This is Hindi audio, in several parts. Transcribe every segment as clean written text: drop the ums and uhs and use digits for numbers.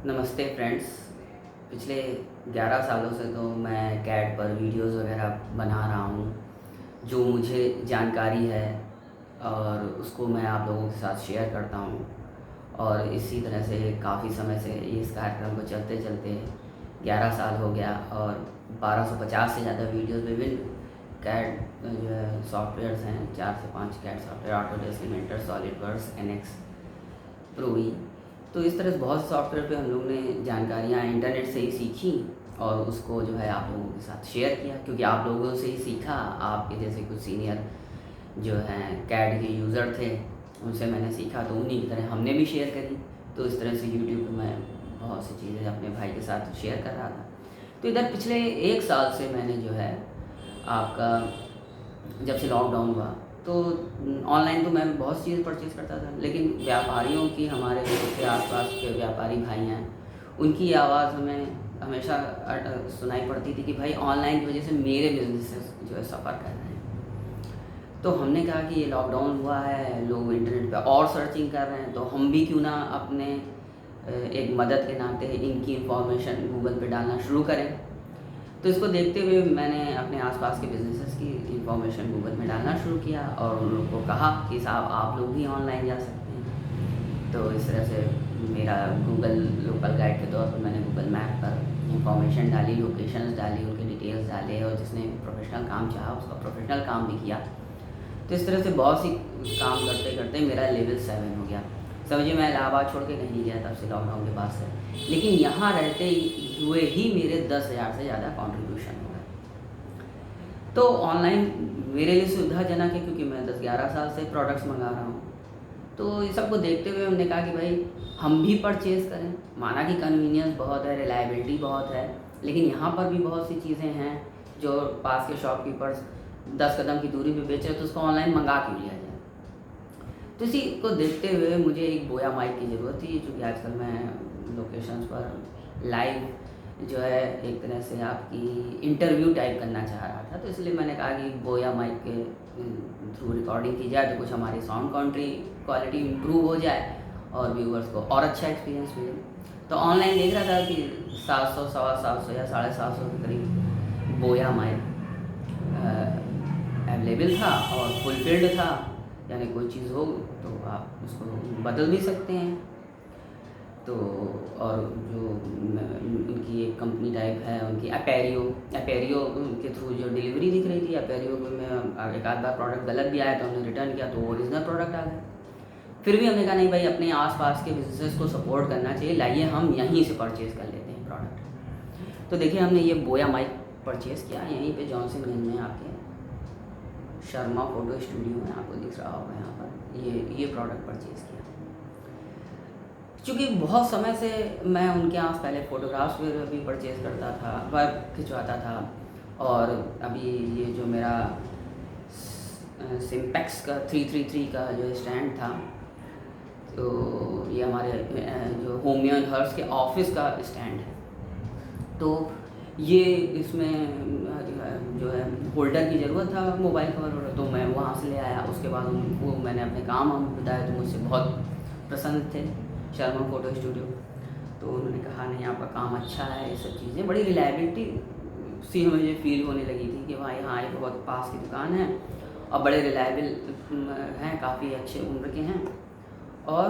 नमस्ते फ्रेंड्स। पिछले 11 सालों से तो मैं कैड पर वीडियोस वगैरह बना रहा हूँ। जो मुझे जानकारी है और उसको मैं आप लोगों के साथ शेयर करता हूँ। और इसी तरह से काफ़ी समय से इस कार्यक्रम को चलते चलते 11 साल हो गया और 1250 से ज़्यादा वीडियोस विभिन्न कैड जो है सॉफ्टवेयर्स हैं। 4 से 5 CAD software: Autodesk, Inventor, SolidWorks, NX, ProE. तो इस तरह से बहुत से सॉफ्टवेयर पे हम लोग ने जानकारियाँ इंटरनेट से ही सीखी और उसको जो है आप लोगों के साथ शेयर किया, क्योंकि आप लोगों से ही सीखा। आपके जैसे कुछ सीनियर जो हैं कैड के यूज़र थे, उनसे मैंने सीखा, तो उन्हीं की तरह हमने भी शेयर करी। तो इस तरह से यूट्यूब पे मैं बहुत सी चीज़ें अपने भाई के साथ शेयर कर रहा था। तो इधर पिछले 1 साल से मैंने जो है आपका, जब से लॉकडाउन हुआ तो ऑनलाइन तो मैं बहुत सी चीज़ें परचेज़ करता था, लेकिन व्यापारियों की, हमारे जो आस-पास के व्यापारी भाई हैं, उनकी आवाज़ हमें हमेशा सुनाई पड़ती थी कि भाई ऑनलाइन की वजह से मेरे बिज़नेसेस जो है सफ़र कर रहे हैं। तो हमने कहा कि ये लॉकडाउन हुआ है, लोग इंटरनेट पे और सर्चिंग कर रहे हैं, तो हम भी क्यों ना अपने एक मदद के नाते इनकी इन्फॉर्मेशन गूगल पे डालना शुरू करें। तो इसको देखते हुए मैंने अपने आसपास के बिज़नेसेस की इन्फॉर्मेशन गूगल में डालना शुरू किया और उन लोग को कहा कि साहब आप लोग भी ऑनलाइन जा सकते हैं। तो इस तरह से मेरा गूगल लोकल गाइड के तौर पर मैंने गूगल मैप पर इन्फॉर्मेशन डाली, लोकेशंस डाली, उनके डिटेल्स डाले, और जिसने प्रोफेशनल काम चाहा उसका प्रोफेशनल काम भी किया। तो इस तरह से बहुत सी काम करते करते मेरा लेवल 7 हो गया। समझिए मैं इलाहाबाद छोड़ के कहीं नहीं गया तब से, लॉकडाउन के बाद से। लेकिन यहाँ रहते हुए ही मेरे 10,000 से ज़्यादा कंट्रीब्यूशन हो गए। तो ऑनलाइन मेरे लिए सुविधाजनक है, क्योंकि मैं 10-11 साल से प्रोडक्ट्स मंगा रहा हूँ। तो ये सबको देखते हुए हमने कहा कि भाई हम भी परचेज़ करें। माना कि कन्वीनियंस बहुत है, रिलायबिलिटी बहुत है, लेकिन यहाँ पर भी बहुत सी चीज़ें हैं जो पास के शॉपकीपर्स 10 कदम की दूरी पे बेच रहे, तो उसको ऑनलाइन मंगा क्यों लिया जाए। तो इसी को देखते हुए मुझे एक बोया माइक की ज़रूरत थी, क्योंकि आजकल मैं लोकेशंस पर लाइव जो है एक तरह से आपकी इंटरव्यू टाइप करना चाह रहा था। तो इसलिए मैंने कहा कि बोया माइक के थ्रू रिकॉर्डिंग की जाए, तो कुछ हमारी साउंड क्वालिटी इम्प्रूव हो जाए और व्यूअर्स को और अच्छा एक्सपीरियंस मिले। तो ऑनलाइन देख रहा था कि 700, सवा 700 या 750 के करीब बोया माइक अवेलेबल था और फुलफिल्ड था। यानी कोई चीज़ हो तो आप उसको बदल भी सकते हैं। तो और जो उनकी एक कंपनी टाइप है, उनकी अपैरियो के थ्रू जो डिलीवरी दिख रही थी, अपैरियो में एक आध बार प्रोडक्ट गलत भी आया तो हमने रिटर्न किया, तो ओरिजिनल प्रोडक्ट आ गया। फिर भी हमने कहा नहीं भाई, अपने आसपास के बिजनेस को सपोर्ट करना चाहिए, लाइए हम यहीं से परचेज़ कर लेते हैं प्रोडक्ट। तो देखिए हमने ये बोया माइक परचेज़ किया यहीं पे जॉनसनगंज में आके, शर्मा फ़ोटो स्टूडियो में, आपको दिख रहा होगा यहाँ पर। ये प्रोडक्ट परचेज़ किया। चूँकि बहुत समय से मैं उनके यहाँ पहले फ़ोटोग्राफ्स भी परचेज़ करता था, वर्क खिंचवाता था। और अभी ये जो मेरा सिम्पेक्स का 333 का जो स्टैंड था, तो ये हमारे जो होमियो एंड हर्ब्स के ऑफिस का स्टैंड है। तो ये इसमें जो है होल्डर की ज़रूरत था, मोबाइल कवर होल्डर, तो मैं वहाँ से ले आया। उसके बाद उनको मैंने अपने काम हम बताया, तो मुझसे बहुत प्रसन्न थे शर्मा फ़ोटो स्टूडियो। तो उन्होंने कहा नहीं आपका काम अच्छा है, ये सब चीज़ें, बड़ी रिलायबिलिटी सी मुझे फ़ील होने लगी थी कि भाई हाँ, ये बहुत पास की दुकान है और बड़े रिलायबल हैं, काफ़ी अच्छे उम्र के हैं, और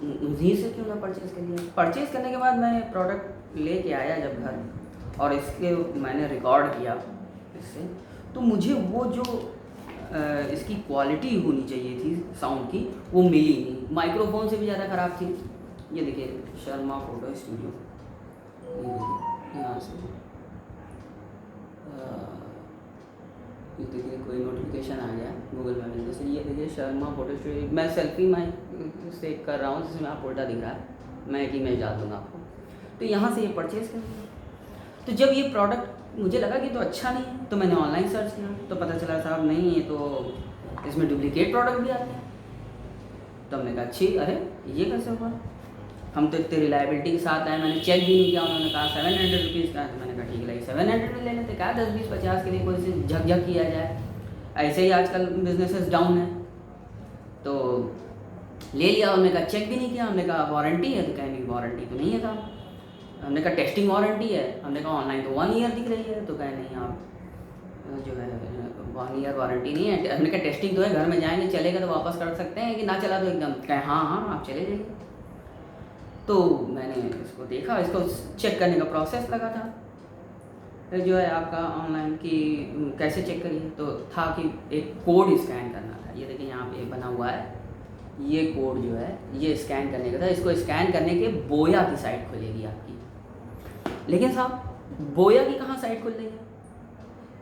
उन्हीं से क्यों ना परचेज़ कर लिया। परचेज़ करने के बाद मैं प्रोडक्ट लेके आया जब घर, और इसके मैंने रिकॉर्ड किया इससे, तो मुझे वो जो इसकी क्वालिटी होनी चाहिए थी साउंड की, वो मिली नहीं। माइक्रोफोन से भी ज़्यादा ख़राब थी। ये देखिए शर्मा फ़ोटो स्टूडियो, ये देखिए यहाँ से ये देखिए कोई नोटिफिकेशन आ गया गूगल मैप से। ये देखिए शर्मा फ़ोटो स्टूडियो, मैं सेल्फी माइक से कर रहा हूँ, जिसमें आप उल्टा दिख रहा है, मैं एक इमेज डाल दूँगा आपको। तो यहाँ से ये परचेज़ कर लिया। तो जब ये प्रोडक्ट मुझे लगा कि तो अच्छा नहीं है, तो मैंने ऑनलाइन सर्च किया, तो पता चला साहब नहीं, ये तो इसमें डुप्लीकेट प्रोडक्ट भी आते हैं। तो हमने कहा अच्छी, अरे ये कैसे हुआ, हम तो इतनी रिलायबिलिटी के साथ आए, मैंने चेक भी नहीं किया। उन्होंने कहा 700 रुपीज़ का है, तो मैंने कहा ठीक है 700 में ले लेते, क्या 10-20-50 के लिए कोई से झकझक किया जाए। ऐसे ही आजकल बिजनेसेस डाउन है। तो ले लिया, हमने कहा चेक भी नहीं किया, हमने कहा वारंटी है, तो कहेंगे वारंटी तो नहीं है साहब। हमने कहा टेस्टिंग वारंटी है, हमने कहा ऑनलाइन तो 1 ईयर दिख रही है, तो कहे नहीं आप जो है 1 ईयर वारंटी नहीं है। हमने कहा टेस्टिंग तो है, घर में जाएंगे चलेगा तो वापस कर सकते हैं, कि ना चला तो एकदम कहें हाँ हाँ आप चले जाइए। तो मैंने इसको देखा, इसको चेक करने का प्रोसेस लगा था जो है आपका ऑनलाइन की कैसे चेक करिए, तो था कि एक कोड स्कैन करना था। ये देखिए यहाँ पे बना हुआ है, ये कोड जो है ये स्कैन करने का था। इसको स्कैन करने के बोया की साइट खुलेगी आपकी। लेकिन साहब बोया की कहाँ साइट खुल रही है?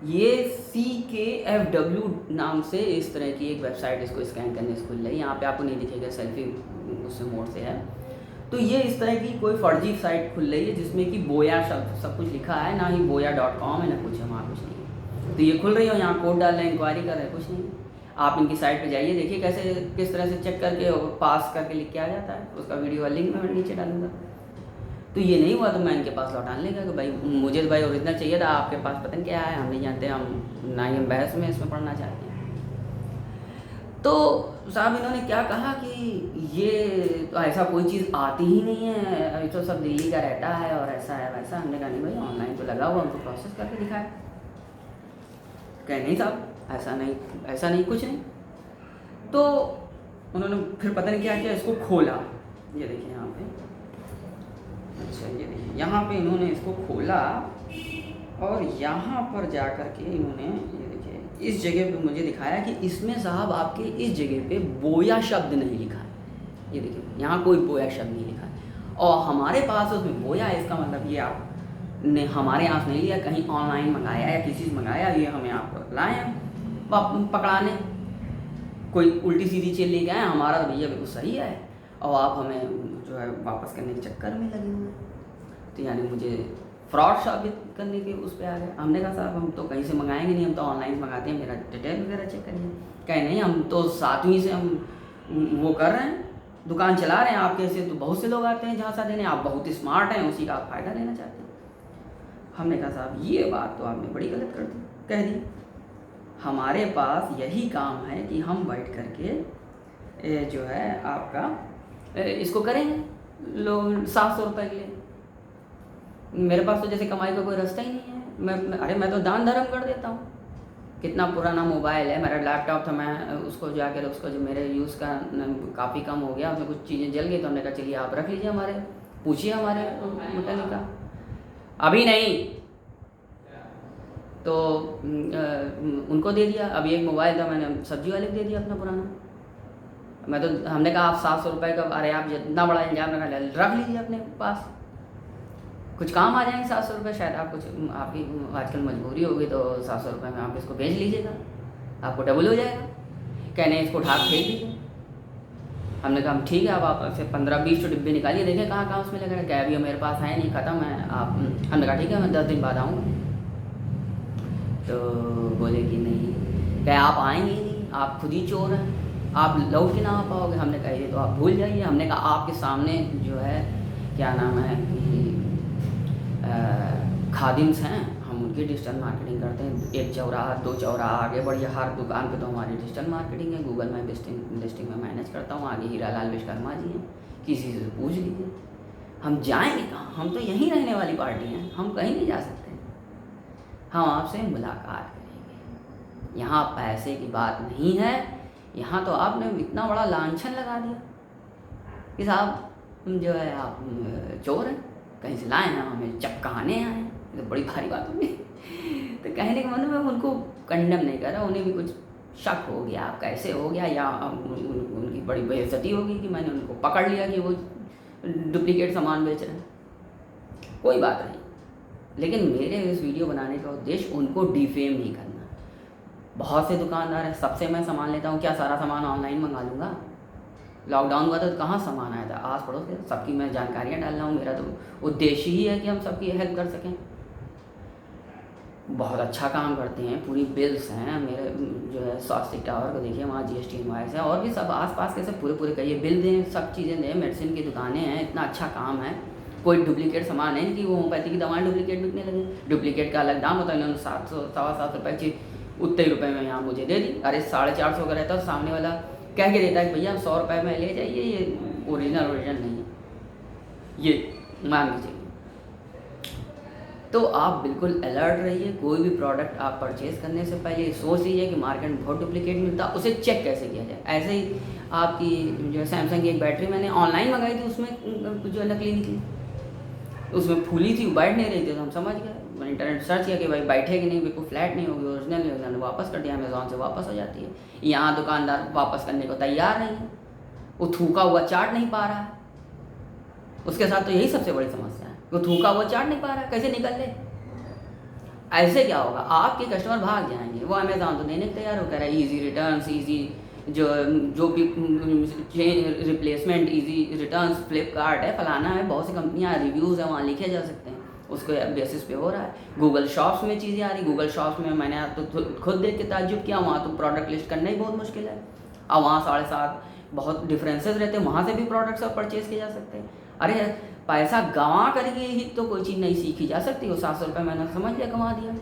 ये CKFW नाम से इस तरह की एक वेबसाइट इसको स्कैन करने से खुल रही है। यहाँ पे आपको नहीं दिखेगा, सेल्फी उससे मोड से है। तो ये इस तरह की कोई फर्जी साइट खुल रही है जिसमें कि बोया सब कुछ लिखा है, ना ही boya.com है, ना कुछ है, वहाँ कुछ नहीं है। तो ये खुल रही है, यहाँ कोड डाल रहे हैं, इंक्वायरी कर रहे हैं, कुछ नहीं। आप इनकी साइट पे जाइए, देखिए कैसे किस तरह से चेक करके और पास करके लिख के आ जाता है। उसका वीडियो का लिंक मैं नीचे डालूंगा। तो ये नहीं हुआ तो मैं इनके पास लौटाने लेगा कि भाई मुझे तो भाई ओरिजिनल चाहिए था, आपके पास पता नहीं क्या है, हम नहीं जानते, हम ना ही हम बहस में इसमें पढ़ना चाहते हैं। तो साहब इन्होंने क्या कहा कि ये तो ऐसा कोई चीज़ आती ही नहीं है, अभी तो सब दिल्ली का रहता है और ऐसा है वैसा। हमने कहा नहीं भाई ऑनलाइन तो लगा हुआ, हमको प्रोसेस करके दिखाया। कहे नहीं साहब ऐसा नहीं कुछ नहीं। तो उन्होंने फिर पता नहीं क्या किया, इसको खोला। ये देखिए यहाँ पे, अच्छा ये देखिए यहाँ पे इन्होंने इसको खोला और यहाँ पर जा कर के इन्होंने ये देखिए इस जगह पे मुझे दिखाया कि इसमें साहब आपके इस जगह पे बोया शब्द नहीं लिखा है। ये देखिए यहाँ कोई बोया शब्द नहीं लिखा है, और हमारे पास उसमें बोया है। इसका मतलब ये आपने हमारे यहाँ से नहीं लिया, कहीं ऑनलाइन मंगाया या किसी से मंगाया, ये हमें आप लाए हैं पकड़ाने, कोई उल्टी सीधी चीज़ लेके आए, हमारा तो भैया बिल्कुल सही है, और आप हमें जो है वापस करने के चक्कर में लगे हुए हैं। तो यानी मुझे फ्रॉड साबित करने के उस पर आ गए। हमने कहा साहब हम तो कहीं से मंगाएंगे नहीं, हम तो ऑनलाइन मंगाते हैं, मेरा डिटेल वगैरह चेक करिए। कहे नहीं हम तो 7वीं से हम वो कर रहे हैं, दुकान चला रहे हैं, आपके से तो बहुत से लोग आते हैं झांसा देने, आप बहुत स्मार्ट हैं, उसी का आप फ़ायदा लेना चाहते हैं। हमने कहा साहब ये बात तो आपने बड़ी गलत कर दी, कह दी। हमारे पास यही काम है कि हम बैठ करके जो है आपका इसको करेंगे लोग 700 रुपये के लिए। मेरे पास तो जैसे कमाई का कोई रास्ता ही नहीं है। मैं तो दान धर्म कर देता हूँ। कितना पुराना मोबाइल है, मेरा लैपटॉप था, मैं उसको जाकर उसको जो मेरे यूज़ का काफ़ी कम हो गया, उसमें कुछ चीज़ें जल गई, तो हमने कहा चलिए आप रख लीजिए, हमारे पूछिए हमारे मैकेनिक का। अभी नहीं तो उनको दे दिया। अभी एक मोबाइल था, मैंने सब्जी वाले को दे दिया अपना पुराना। मैं तो हमने कहा आप 700 रुपये का, अरे आप जितना बड़ा इंजाम रख लीजिए अपने पास, कुछ काम आ जाएंगे 700 रुपये। शायद आप कुछ आपकी आजकल मजबूरी होगी तो 700 रुपये में आप इसको भेज लीजिएगा, आपको डबल हो जाएगा। कहने इसको उठा फेंक दीजिए। हमने कहा ठीक है, आप से 15-20 डिब्बे निकालिए, देखें कहाँ कहाँ उसमें लगा। क्या अभी मेरे पास है नहीं, ख़त्म है। आप हमने कहा ठीक है, मैं 10 दिन बाद आऊँगा। तो बोले कि नहीं, क्या आप आएंगे ही नहीं, आप खुद ही चोर हैं, आप लौट के ना आ पाओगे। हमने कहा ये तो आप भूल जाइए। हमने कहा आपके सामने जो है क्या नाम है कि खादिम्स हैं, हम उनकी डिजिटल मार्केटिंग करते हैं। 1 चौराहा 2 चौराहा आगे बढ़िए, हर दुकान पे तो हमारी डिजिटल मार्केटिंग है। गूगल में लिस्टिंग में मैनेज करता हूँ। आगे हीरालाल विश्वकर्मा जी हैं, किसी से पूछ लीजिए। हम जाएंगे कहाँ, हम तो यहीं रहने वाली पार्टी हैं, हम कहीं नहीं जा सकते। हम आपसे मुलाकात करेंगे। यहाँ पैसे की बात नहीं है, यहाँ तो आपने इतना बड़ा लांछन लगा दिया कि साहब जो है आप चोर हैं, कहीं से लाए हैं, हमें चपकाने आए हैं। तो बड़ी भारी बात होगी। तो कहने के मतलब मैं उनको कंडेम नहीं कर रहा, उन्हें भी कुछ शक हो गया, कैसे हो गया, या उनकी बड़ी बेइज्जती होगी कि मैंने उनको पकड़ लिया कि वो डुप्लीकेट सामान बेच रहे हैं। कोई बात नहीं, लेकिन मेरे इस वीडियो बनाने का उद्देश्य उनको डिफेम नहीं करना। बहुत से दुकानदार हैं, सबसे मैं सामान लेता हूँ, क्या सारा सामान ऑनलाइन मंगा लूँगा? लॉकडाउन हुआ था तो कहाँ सामान आया था, आस पड़ोस से सबकी मैं जानकारियाँ डाल रहा हूँ। मेरा तो उद्देश्य ही है कि हम सबकी हेल्प कर सकें। बहुत अच्छा काम करते हैं, पूरी बिल्स हैं मेरे जो है स्वास्थ्य टावर को देखिए, वहाँ GST इनवॉइस है, और भी सब आसपास के सब पूरे कहिए बिल दें, सब चीज़ें दें। मेडिसिन की दुकानें हैं, इतना अच्छा काम है। कोई डुप्लीकेट सामान है कि वो होम्योपैथी की दवाएँ डुप्लीकेट बिकने लगे। डुप्लीकेट का अलग दाम होता है, इन्होंने 700 सवा 7 रुपये की उतने रुपये में यहाँ मुझे दे दी। अरे 450 का रहता है, सामने वाला कह के देता है कि भैया 100 रुपये में ले जाइए, ये ओरिजिनल नहीं है, ये मान के चलिए। तो आप बिल्कुल अलर्ट रहिए। कोई भी प्रोडक्ट आप परचेज़ करने से पहले सोच लीजिए कि मार्केट में बहुत डुप्लीकेट मिलता है, उसे चेक कैसे किया जाए। ऐसे ही आपकी जो सैमसंग की एक बैटरी मैंने ऑनलाइन मंगाई थी, उसमें जो नकली निकली, उसमें फूली थी, बैठ नहीं रही थी, तो हम समझ गए। मैंने इंटरनेट सर्च किया कि भाई बैठेगी नहीं, बिल्कुल फ्लैट नहीं होगी, ओरिजिनल नहीं होगी, वापस कर दिया। अमेज़ॉन से वापस हो जाती है। यहाँ दुकानदार वापस करने को तैयार नहीं है, वो थूका हुआ चाट नहीं पा रहा है। उसके साथ तो यही सबसे बड़ी समस्या है, वो थूका हुआ चाट नहीं पा रहा है, कैसे निकल ले। ऐसे क्या होगा, आपके कस्टमर भाग जाएंगे। वो अमेज़ॉन तो देने को तैयार हो, कह रहा है ईजी रिटर्न्स, ईजी जो भी रिप्लेसमेंट, ईजी रिटर्न्स, फ्लिपकार्ट है, फलाना है, बहुत सी कंपनियां, रिव्यूज़ है, वहाँ लिखे जा सकते हैं, उसको बेसिस पे हो रहा है। गूगल शॉप्स में चीज़ें आ रही, गूगल शॉप्स में मैंने तो खुद देख के ताज्जुब किया, वहाँ तो प्रोडक्ट लिस्ट करना ही बहुत मुश्किल है। अब वहाँ 7.5 बहुत डिफरेंसेस रहते हैं, वहाँ से भी प्रोडक्ट्स और परचेज़ किए जा सकते हैं। अरे पैसा गंवा करके ही तो कोई चीज़ नहीं सीखी जा सकती। वो 700 रुपये मैंने समझ लिया गंवा दिया।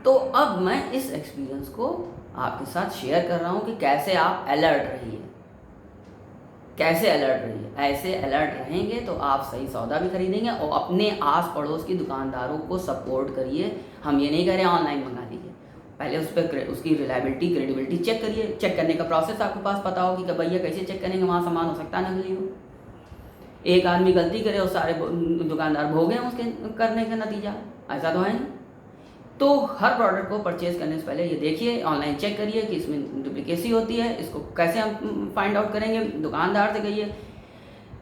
तो अब मैं इस एक्सपीरियंस को आपके साथ शेयर कर रहा हूँ कि कैसे आप अलर्ट रहिए, कैसे अलर्ट रहिए। ऐसे अलर्ट रहेंगे तो आप सही सौदा भी खरीदेंगे और अपने आस पड़ोस की दुकानदारों को सपोर्ट करिए। हम ये नहीं कह रहे ऑनलाइन मंगा लीजिए, पहले उस पर उसकी रिलायबिलिटी, क्रेडिबिलिटी चेक करिए। चेक करने का प्रोसेस आपके पास पता हो कि भैया कैसे चेक करेंगे, वहाँ सामान हो सकता है नकली हो। एक आदमी गलती करे और सारे दुकानदार भोगे हैं उसके करने का नतीजा, ऐसा तो है नहीं। तो हर प्रोडक्ट को परचेज़ करने से पहले ये देखिए, ऑनलाइन चेक करिए कि इसमें डुप्लीकेसी होती है। इसको कैसे हम फाइंड आउट करेंगे, दुकानदार से कहिए।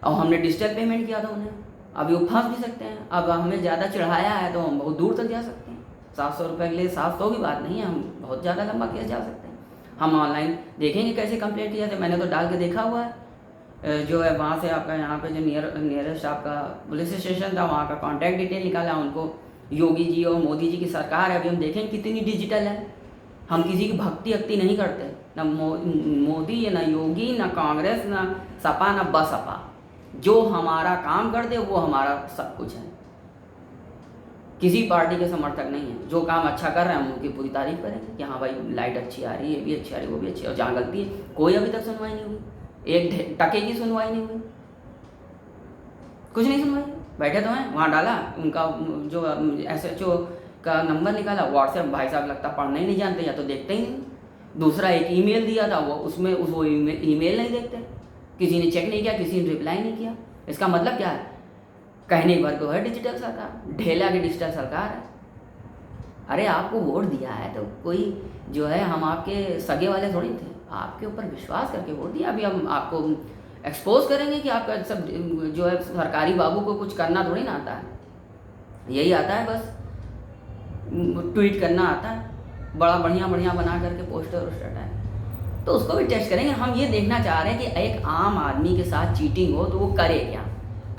और हमने डिजिटल पेमेंट किया था उन्हें, अभी वो फंस भी सकते हैं। अब हमें ज़्यादा चढ़ाया है तो हम बहुत दूर तक जा सकते हैं। 700 रुपये के लिए 700 की बात नहीं है, हम बहुत ज़्यादा लंबा केस जा सकते हैं। हम ऑनलाइन देखेंगे कैसे कंप्लेंट किया जाए। मैंने तो डाल के देखा हुआ है, जो है वहाँ से आपका यहाँ पे जो नियरेस्ट आपका पुलिस स्टेशन था, वहाँ का कॉन्टैक्ट डिटेल निकाला उनको। योगी जी और मोदी जी की सरकार है, अभी हम देखें कितनी डिजिटल है। हम किसी की भक्ति अक्ति नहीं करते, ना मोदी, ना योगी, ना कांग्रेस, ना सपा, ना बसपा। जो हमारा काम कर दे वो हमारा सब कुछ है। किसी पार्टी के समर्थक नहीं है। जो काम अच्छा कर रहे हैं हम उनकी पूरी तारीफ करेंगे कि हाँ भाई लाइट अच्छी आ रही है, ये भी अच्छी आ रही है, वो भी अच्छी है। और जहाँ गलती है कोई अभी तक सुनवाई नहीं हुई, एक टके की सुनवाई नहीं हुई, कुछ नहीं सुनवाई। बैठे तो हैं, वहाँ डाला उनका जो SHO का नंबर निकाला, व्हाट्सएप, भाई साहब लगता पढ़ना ही नहीं जानते या तो देखते ही नहीं। दूसरा एक ईमेल दिया था, वो उसमें वो ईमेल नहीं देखते, किसी ने चेक नहीं किया, किसी ने रिप्लाई नहीं किया। इसका मतलब क्या है, कहने भर को है डिजिटल सरकार, ढेला की डिजिटल सरकार है। अरे आपको वोट दिया है तो कोई जो है, हम आपके सगे वाले थोड़ी थे, आपके ऊपर विश्वास करके वोट दिया। अभी हम आपको एक्सपोज करेंगे कि आपका सब जो है सरकारी बाबू को कुछ करना थोड़ी ना आता है, यही आता है बस ट्वीट करना आता है, बड़ा बढ़िया बना करके पोस्टर वोस्टर टाइप। तो उसको भी टेस्ट करेंगे। हम ये देखना चाह रहे हैं कि एक आम आदमी के साथ चीटिंग हो तो वो करे क्या,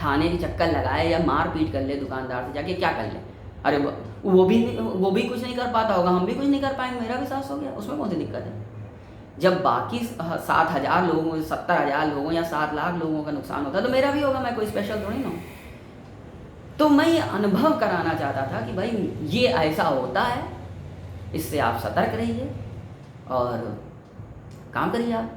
थाने के चक्कर लगाए या मार पीट कर ले दुकानदार से जाके, क्या कर ले। अरे वो भी कुछ नहीं कर पाता होगा, हम भी कुछ नहीं कर पाएंगे, मेरा भी सास हो गया, उसमें कौन सी दिक्कत है। जब बाकी 7,000 लोगों, 70,000 लोगों या 7 लाख लोगों का नुकसान होता है तो मेरा भी होगा, मैं कोई स्पेशल थोड़ी ना हूँ। तो मैं ये अनुभव कराना चाहता था कि भाई ये ऐसा होता है, इससे आप सतर्क रहिए और काम करिए, आप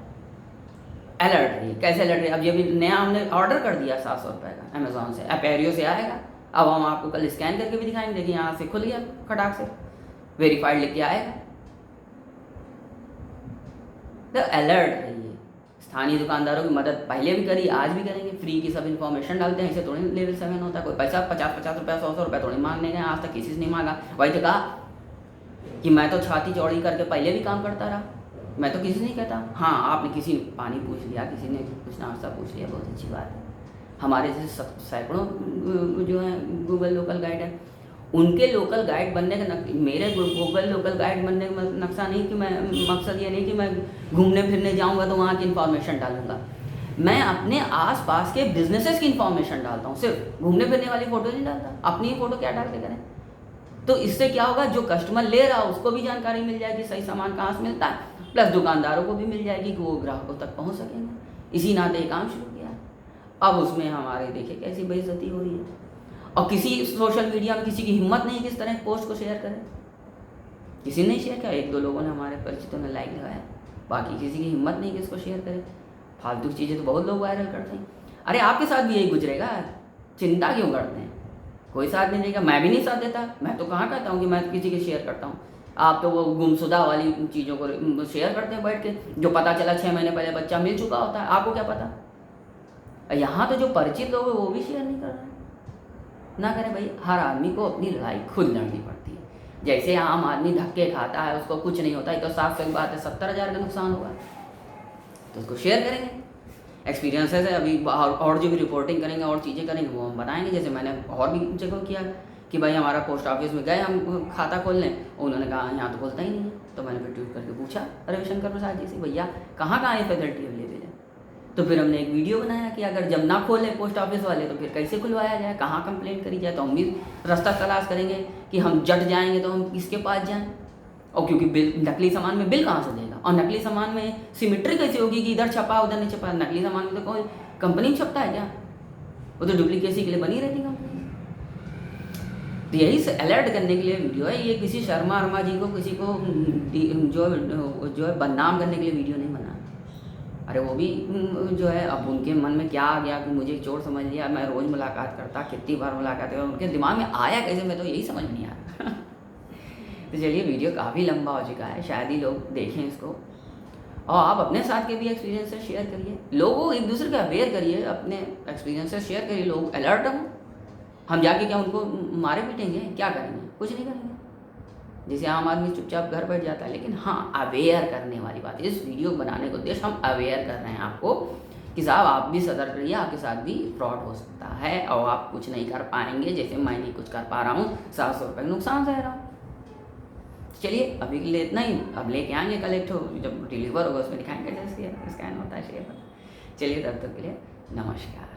अलर्ट रहिए। कैसे अलर्ट रहिए, अब ये भी नया हमने ऑर्डर कर दिया 700 रुपये का अमेज़ॉन से, अपेरियो से आएगा। अब हम आपको कल स्कैन करके भी दिखाएंगे, देखिए यहाँ से खुल गया खटाक से, वेरीफाइड लिख के आएगा। तो अलर्ट रहिए। स्थानीय दुकानदारों की मदद पहले भी करी, आज भी करेंगे। फ्री की सब इन्फॉर्मेशन डालते हैं, इसे थोड़ी लेवल 7 होता है। कोई पैसा 50-50 रुपये, 100-100 रुपये थोड़ी मांगने गए, आज तक किसी से नहीं मांगा। वही तो कहा कि मैं तो छाती चौड़ी करके पहले भी काम करता रहा, मैं तो किसी से नहीं कहता। हाँ, आपने किसी पानी पूछ लिया, किसी ने कुछ नाश्ता पूछ लिया, बहुत अच्छी बात है। हमारे जैसे सैकड़ों जो हैं गूगल लोकल गाइड है, उनके लोकल गाइड बनने का मेरे गूगल लोकल गाइड बनने का नक्शा नहीं कि मैं, मकसद ये नहीं कि मैं घूमने फिरने जाऊंगा तो वहाँ की इन्फॉर्मेशन डालूंगा। मैं अपने आसपास के बिजनेसेस की इन्फॉर्मेशन डालता हूँ, सिर्फ घूमने फिरने वाली फ़ोटो नहीं डालता। अपनी ही फ़ोटो क्या डाल के करें। तो इससे क्या होगा, जो कस्टमर ले रहा है उसको भी जानकारी मिल जाएगी सही सामान कहाँ से मिलता है, प्लस दुकानदारों को भी मिल जाएगी कि वो ग्राहकों तक पहुँच सकेंगे। इसी नाते ये काम शुरू किया। अब उसमें हमारे देखिए कैसी बेइज्जती हो रही है, और किसी सोशल मीडिया में किसी की हिम्मत नहीं है किस तरह पोस्ट को शेयर करें। किसी ने शेयर किया, 1-2 लोगों ने, हमारे परिचितों ने लाइक लगाया, बाकी किसी की हिम्मत नहीं कि इसको शेयर करे। फालतू की चीज़ें तो बहुत लोग वायरल करते हैं। अरे आपके साथ भी यही गुजरेगा, चिंता क्यों करते हैं? कोई साथ नहीं देगा, मैं भी नहीं साथ देता। मैं तो कहाँ कहता हूँ कि मैं किसी के शेयर करता हूँ। आप तो वो गुमशुदा वाली चीज़ों को शेयर करते हैं बैठ के, जो पता चला 6 महीने पहले बच्चा मिल चुका होता है, आपको क्या पता। यहाँ तो जो परिचित लोग हैं वो भी शेयर नहीं कर रहे हैं। ना करें भाई, हर आदमी को अपनी लड़ाई खुद लड़नी पड़ती है। जैसे आम आदमी धक्के खाता है, उसको कुछ नहीं होता है, तो साफ साफ बात है 70,000 का नुकसान होगा, तो उसको शेयर करेंगे। एक्सपीरियंसेस है अभी, और जो भी रिपोर्टिंग करेंगे और चीज़ें करेंगे वो हम बताएंगे। जैसे मैंने और भी जगह किया कि भाई हमारा पोस्ट ऑफिस में गए हम खाता खोलने, उन्होंने कहा यहाँ तो खोलता ही नहीं है। तो मैंने फिर ट्वीट करके पूछा रविशंकर प्रसाद जी से, भैया कहाँ कहाँ ये फैसिलिटी अवेलेबल है। तो फिर हमने एक वीडियो बनाया कि अगर जब ना खोले पोस्ट ऑफिस वाले तो फिर कैसे खुलवाया जाए, कहाँ कंप्लेंट करी जाए। तो हम भी रास्ता तलाश करेंगे कि हम जट जाएंगे तो हम किसके पास जाएं। और क्योंकि बिल, नकली सामान में बिल कहाँ से देगा, और नकली सामान में सिमेट्री कैसे होगी कि इधर छपा उधर नहीं छपा। नकली सामान में तो कोई कंपनी में छपता है क्या, वो तो डुप्लीकेसी के लिए बनी रहती कंपनी। तो यही से अलर्ट करने के लिए वीडियो है ये। किसी शर्मा वर्मा जी को, किसी को जो है बदनाम करने के लिए वीडियो नहीं बना। अरे वो भी जो है अब उनके मन में क्या आ गया कि मुझे चोर समझ लिया। मैं रोज़ मुलाकात करता, कितनी बार मुलाकात करता, उनके दिमाग में आया कैसे, मैं तो यही समझ नहीं आ रहा। तो चलिए, वीडियो काफ़ी लंबा हो चुका है, शायद ही लोग देखें इसको। और आप अपने साथ के भी एक्सपीरियंसेस शेयर करिए, लोगों एक दूसरे को अवेयर करिए, अपने एक्सपीरियंसेस शेयर करिए, लोग अलर्ट हों। हम जाके क्या उनको मारे पीटेंगे, क्या करेंगे, कुछ नहीं करेंगे। जैसे आम आदमी चुपचाप घर बैठ जाता है। लेकिन हाँ, अवेयर करने वाली बात है। इस वीडियो बनाने का उद्देश्य हम अवेयर कर रहे हैं आपको कि साहब आप भी सतर्क रहिए, आपके साथ भी फ्रॉड हो सकता है और आप कुछ नहीं कर पाएंगे। जैसे मैं नहीं कुछ कर पा रहा हूँ, 700 रुपये नुकसान सह रहा हूँ। चलिए अभी के लिए इतना ही। अब लेके आएंगे कल एक ठो, जब डिलीवर होगा उसमें दिखाएंगे जैसे स्कैन होता है शेयर। चलिए तब तक के लिए नमस्कार।